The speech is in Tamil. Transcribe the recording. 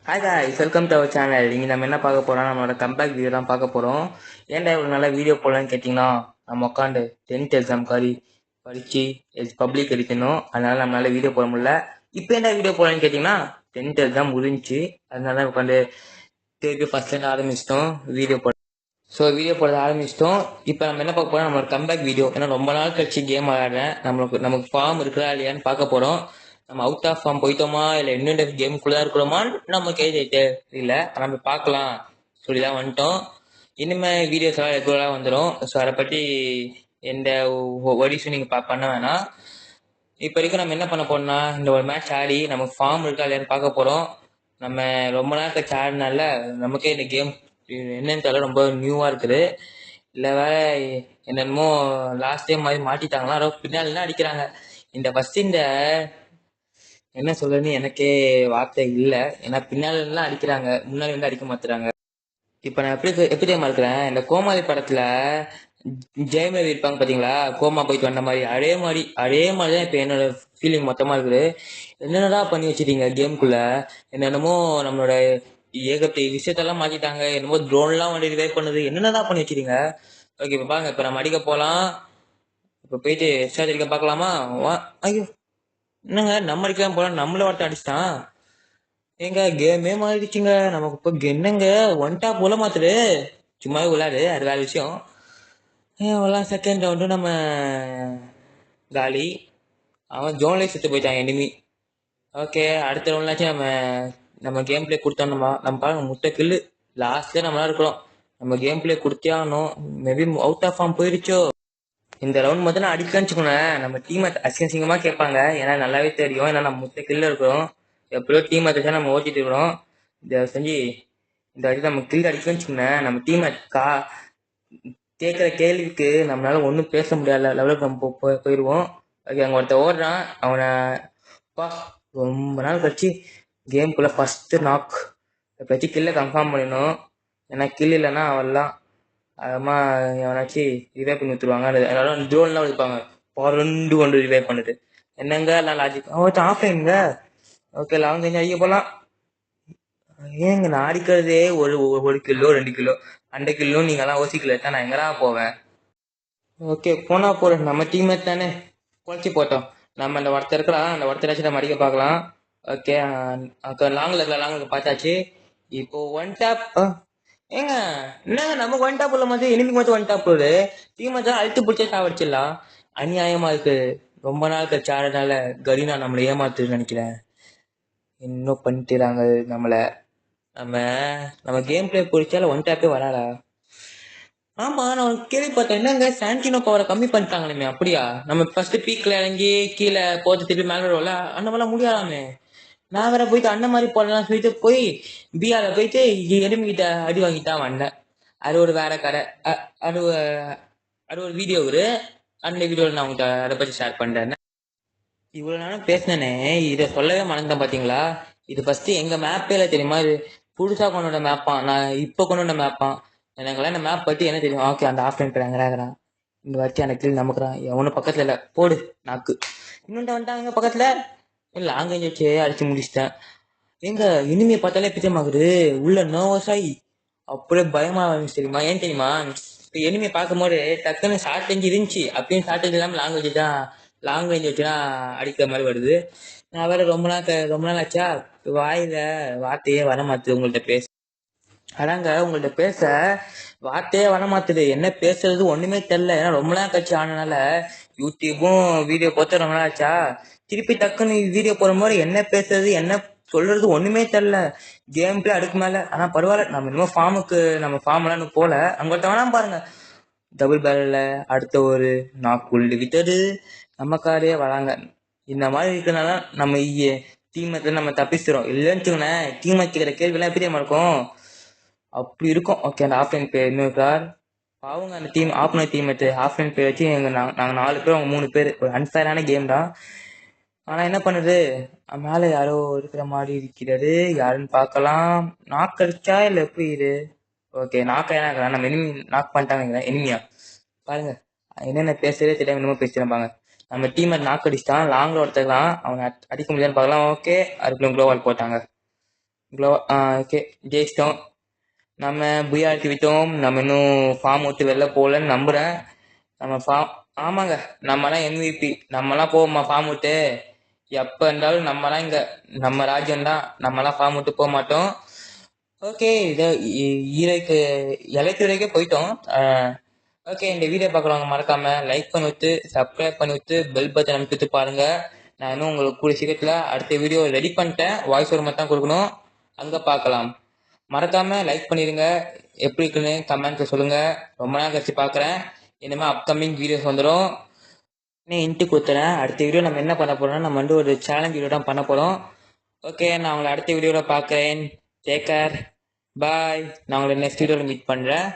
Hi guys, welcome to our channel. இங்கே நம்ம என்ன பார்க்க போகிறோம், நம்மளோட கம்பேக் வீடியோ தான் பார்க்க போகிறோம். ஏன்டா இவ்வளோ நல்லா வீடியோ போடலான்னு கேட்டிங்கன்னா, நம்ம உட்காந்து 10th எக்ஸாம்காரி படித்து பப்ளிக் அடிக்கணும். அதனால நம்மளால வீடியோ போட முடியல. இப்போ என்ன வீடியோ போடலான்னு கேட்டிங்கன்னா, 10th எக்ஸாம் முடிஞ்சிச்சு. அதனால உட்காந்து திருப்பி ஃபஸ்ட்லேருந்து ஆரம்பிச்சிட்டோம் வீடியோ போட. ஸோ வீடியோ போட ஆரம்பிச்சிட்டோம். இப்போ நம்ம என்ன பார்க்க போகிறோம், நம்மளோட கம்பேக் வீடியோ. ஏன்னா ரொம்ப நாள் கழிச்சு கேம் விளையாடுறேன். நமக்கு ஃபார்ம் இருக்குதா இல்லையான்னு பார்க்க போகிறோம். நம்ம அவுட் ஆஃப் ஃபார்ம் போயிட்டோமா இல்லை இன்னும் கேமுக்குள்ளே தான் இருக்கிறோமான்னு நமக்கு தெரியல. நம்ம பார்க்கலாம் சொல்லி தான் வந்துட்டோம். இனிமேல் வீடியோஸ் எல்லாம் ரெகுலராக வந்துடும். ஸோ அதை பற்றி எந்த ஒடிஸும் நீங்கள் பண்ண வேணாம். இப்போ வரைக்கும் நம்ம என்ன பண்ண போறோம்னா, இந்த ஒரு மேட்ச் ஆடி நமக்கு ஃபார்ம் இருக்கா இல்லையான்னு பார்க்க போகிறோம். நம்ம ரொம்ப நாள் கழிச்சு ஆடினால நமக்கே இந்த கேம் என்னன்னு தெரியல, ரொம்ப நியூவாக இருக்குது. இல்லை வேற என்னென்னமோ லாஸ்ட் டைம் மாதிரி மாட்டிட்டாங்களா, ரொம்ப பின்னாலாம் அடிக்கிறாங்க. இந்த என்ன சொல்றதுன்னு எனக்கே வார்த்தை இல்லை. ஏன்னா பின்னாலாம் அடிக்கிறாங்க, முன்னாடி வந்து அடிக்க மாத்துறாங்க. இப்போ நான் எப்படி தெரியுமா இருக்கிறேன், இந்த கோமாளி படத்துல ஜெயம் ரவி இருப்பாங்க பாத்தீங்களா, கோமா போயிட்டு வந்த மாதிரி அதே மாதிரி தான் இப்போ என்னோட ஃபீலிங் மொத்தமா இருக்குது. என்னென்னடா பண்ணி வச்சிட்டீங்க கேம்குள்ள, என்னென்னமோ நம்மளோட ஏகப்பட்ட விஷயத்தெல்லாம் மாத்திட்டாங்க. என்னமோ ட்ரோன்லாம் வந்து ரிவைவ் பண்ணுது, என்னென்னடா பண்ணி வச்சிட்டீங்க. ஓகே, இப்போ பாருங்க, இப்போ நம்ம அடிக்க போகலாம். இப்போ போயிட்டு எக்ஸ்ட்ரா அடிக்க பார்க்கலாமா? ஐயோ, என்னங்க நம்ம அடிக்கலாம் போலாம், நம்மள ஒருத்தன் அடிச்சிட்டான். ஏங்க கேமே மாறிடுச்சுங்க. நமக்கு இப்போ என்னங்க ஒன் டாப் உள்ள மாத்துது. சும்மாவே விளாடு, அது வேற விஷயம். எல்லாம் செகண்ட் ரவுண்டு நம்ம காலி. அவன் ஜோன்லேயே செத்து போயிட்டான் எனிமி. ஓகே, அடுத்த ரவுண்ட்லாச்சும் நம்ம கேம் பிளே கொடுத்தோம். நம்ம பாருங்க, முட்டை கில்லு லாஸ்ட்ல நம்மளா இருக்கிறோம். நம்ம கேம் பிளே கொடுத்தே ஆகணும். மேபி அவுட் ஆஃப் ஃபார்ம் போயிடுச்சோ. இந்த ரவுண்ட் மட்டும் நான் அடிக்கன்னு வச்சுக்கோங்களேன், நம்ம டீம் அசிங்கமா கேட்பாங்க. ஏன்னா நல்லாவே தெரியும், ஏன்னா நம்ம முட்டை கில்ல இருக்கிறோம். எப்படியோ டீம் அடிச்சா நம்ம ஓட்டிட்டு இருக்கிறோம். இதை செஞ்சு இந்த அடி நம்ம கில் அடிக்கன்னு வச்சுக்கோங்களேன், நம்ம டீம் கேட்குற கேள்விக்கு நம்மளால ஒன்றும் பேச முடியாத லெவலுக்கு நம்ம போயிடுவோம். ஓகே, அங்கே ஒருத்தர் ஓடுறான். அவனை ரொம்ப நாள் கழிச்சு கேம்குள்ளே ஃபஸ்ட்டு நாக் பற்றி கில்லை கன்ஃபார்ம் பண்ணிடணும். ஏன்னா கில் இல்லைன்னா அவெல்லாம் அதமா எவனாச்சும் ரிவைவ் பண்ணி விட்டுருவாங்க. எல்லாரும் ட்ரோன்லாம் வைப்பாங்க, பரண்டு கொண்டு ரிவைவ் பண்ணுது. என்னங்க எல்லாம் லாஜிக் ஆஃப்லைனுங்க. ஓகே, லாங் ரேஞ்ச் அடிக்க போகலாம். ஏங்க நான் அடிக்கிறதே ஒரு கிலோ 2 கிலோ 2 கிலோ நீங்கெல்லாம் யோசிக்கல தான், நான் எங்கடா போவேன். ஓகே, போனா போறேன், நம்ம டீம்மேட் தானே, குறைச்சி போட்டோம். நம்ம அந்த ஒருத்தர் இருக்கலாம், அந்த ஒருத்தராச்சும் நம்ம அடிக்க பார்க்கலாம். ஓகே, லாங்கில் பார்த்தாச்சு. இப்போ ஒன் டேப். ஏங்க என்னங்க நமக்கு ஒன் டாப் உள்ள மாதிரி எனிமிக்கு மட்டும் ஒன் டாப் போகுது. டீம் தான் அழுத்து பிடிச்சே சாவடிச்சிடலாம். அநியாயமா இருக்கு. ரொம்ப நாள் கழிச்சு ஆடுறதுனால கரீனா நம்மளை ஏமாத்துன்னு நினைக்கிறேன். இன்னும் பண்ணிட்டுறாங்க நம்மளை. நம்ம நம்ம கேம் பிளே பிடிச்சால ஒன் டாப்பே வராடா. ஆமா, நான் கேள்விப்பட்டேன். என்னங்க சாண்டினோ பவரை கம்மி பண்ணிட்டாங்களே, அப்படியா? நம்ம ஃபர்ஸ்ட் பீக்ல இறங்கி கீழே போட்டு திருப்பி மேலே வரும்ல, அந்த மாதிரிலாம் முடியாதாமே. நான் வேற போயிட்டு அந்த மாதிரி போடலாம் சொல்லிட்டு போய் பிஆர்ல போயிட்டு எலுமிக்கிட்ட அடி வாங்கிட்டான் வந்தேன். அது ஒரு வேற கதை. அது அது ஒரு வீடியோ அந்த வீடியோவில் நான் உங்கள்கிட்ட அதை பற்றி ஷேர் பண்ணுறேன். இவ்வளோ நேரம் பேசினேனே, இதை சொல்லவே மறந்தேன் பார்த்தீங்களா. இது ஃபஸ்ட்டு எங்கள் மேப்பே தெரியுமா, இது புதுசாக கொண்டு வந்த மேப்பான், நான் இப்போ கொண்டு வந்த மேப்பான். எனக்குலாம் இந்த மேப் பற்றி என்ன தெரியும். ஓகே, அந்த ஆஃப்லைன் பேர் எங்கிறாங்கிறான். இந்த வாட்டி எனக்கு கீழ் நமக்குறான். எவனும் பக்கத்தில் இல்லை, போடு நாக்கு. இன்னொன்று வந்துட்டாங்க பக்கத்தில். இல்லை, அங்கே வச்சு அடிச்சு முடிச்சிட்டேன். எங்க இனிமையை பார்த்தாலே பிச்சமாகுது. உள்ள நர்வஸ் ஆகி அப்படியே பயமா இருந்துச்சு தெரியுமா. ஏன் தெரியுமா, இப்போ எனிமையை பார்க்கும்போது டக்குன்னு ஷார்ட் ரேஞ்ச் இருந்துச்சு, அப்பயும் ஷார்ட் ரேஞ்ச் இல்லாமல் லாங் ரேஞ்ச் வச்சுதான் அடிக்கிற மாதிரி வருது. நான் வேற ரொம்ப நாள் ஆச்சா, வாயில வார்த்தையே வர மாத்துது உங்கள்கிட்ட பேச. அதாங்க உங்கள்கிட்ட பேச வார்த்தையே வர மாத்துது. என்ன பேசுறது ஒண்ணுமே தெரியல. ஏன்னா ரொம்ப நாள் கழிச்சு ஆனனால யூடியூபும் வீடியோ பார்த்து ரொம்ப நாள் ஆச்சா, திருப்பி டக்குன்னு வீடியோ போற மாதிரி என்ன பேசுறது என்ன சொல்றது ஒண்ணுமே தெரியல. கேம் பிளே அடுக்கு மேல. ஆனா பரவாயில்ல, நம்ம இன்னும் நம்ம ஃபார்ம் எல்லாம் இன்னும் போல. அங்கிட்ட வேணாம் பாருங்க, டபுள் பேரல்ல அடுத்த ஒரு நாக்குள்ளு விட்டது நமக்காரே வராங்க. இந்த மாதிரி இருக்கிறனால நம்ம டீமத்துல நம்ம தப்பிச்சிடும். இல்லைன்னு வச்சுக்கோங்களேன், டீம் வச்சுக்கிற கேள்வி எல்லாம் எப்படி தெரியுமா இருக்கும், அப்படி இருக்கும். ஓகே, அந்த ஆஃப்லைன் பேர் இன்னொரு கார் அவங்க அந்த டீம் ஆப்னர் டீம்மேட் ஆஃப்லைன் பேர் வச்சு நாங்கள் 4 பேர், அவங்க 3 பேர். ஒரு அன்ஃபேரான கேம் தான். ஆனா என்ன பண்ணுது, மேல யாரோ இருக்கிற மாதிரி இருக்கிறது. யாருன்னு பார்க்கலாம். நாக் அடிச்சா இல்ல எப்படி இது. ஓகே, நாக்க நம்ம எனிமி நாக் பண்ணிட்டாங்க. எனிமியா பாருங்க, என்னென்ன பேசுறதே தெரியாம என்னமோ பேசிருப்பாங்க. நம்ம டீம் நாக் அடிச்சிட்டான். லாங்ல ஒருத்தக்கலாம், அவனை அடிக்க முடியாதுன்னு பார்க்கலாம். ஓகே, அதுக்குள்ள குளோவால் போட்டாங்க. ஓகே, ஜெயிச்சிட்டோம். நம்ம புயார்த்தி விட்டோம். நம்ம இன்னும் ஃபார்ம் விட்டு வெளில போகலன்னு நம்புறேன். நம்ம ஃபார்ம் ஆமாங்க, நம்மலாம் MVP. நம்மலாம் போவோமா ஃபார்ம் விட்டு? எப்போ இருந்தாலும் நம்மலாம் இங்கே நம்ம ராஜ்யம்தான். நம்மலாம் ஃபார்ம் விட்டு போக மாட்டோம். ஓகே, இதை ஈரைக்கு இலைத்துறைக்கே போயிட்டோம். ஓகே, இந்த வீடியோ பார்க்குறவங்க மறக்காம லைக் பண்ணி விட்டு, சப்ஸ்கிரைப் பண்ணி விட்டு, பெல் பட்டன் அமைத்து விட்டு பாருங்க. நான் இன்னும் உங்களுக்கு கூடிய சீக்கிரத்தில் அடுத்த வீடியோ ரெடி பண்ணிட்டேன். வாய்ஸ் ஓவர் மட்டும் தான் கொடுக்கணும். அங்கே பார்க்கலாம். மறக்காம லைக் பண்ணிடுங்க. எப்படி இருக்குன்னு கமெண்ட்ல சொல்லுங்க. ரொம்ப நாள் கழிச்சு பார்க்குறேன். இனிமேல் அப்கமிங் வீடியோஸ் வந்துடும். இன்ட்டு கொடுத்துறேன். அடுத்த வீடியோ நம்ம என்ன பண்ண போறோம்னா, நம்ம வந்து ஒரு சேலஞ்ச் வீடியோ தான் பண்ண போறோம். ஓகே, நான் உங்களை அடுத்த வீடியோவில் பார்க்குறேன். டேக் கேர், பாய். நான் உங்களை நெக்ஸ்ட் வீடியோவில் மீட் பண்ணுறேன்.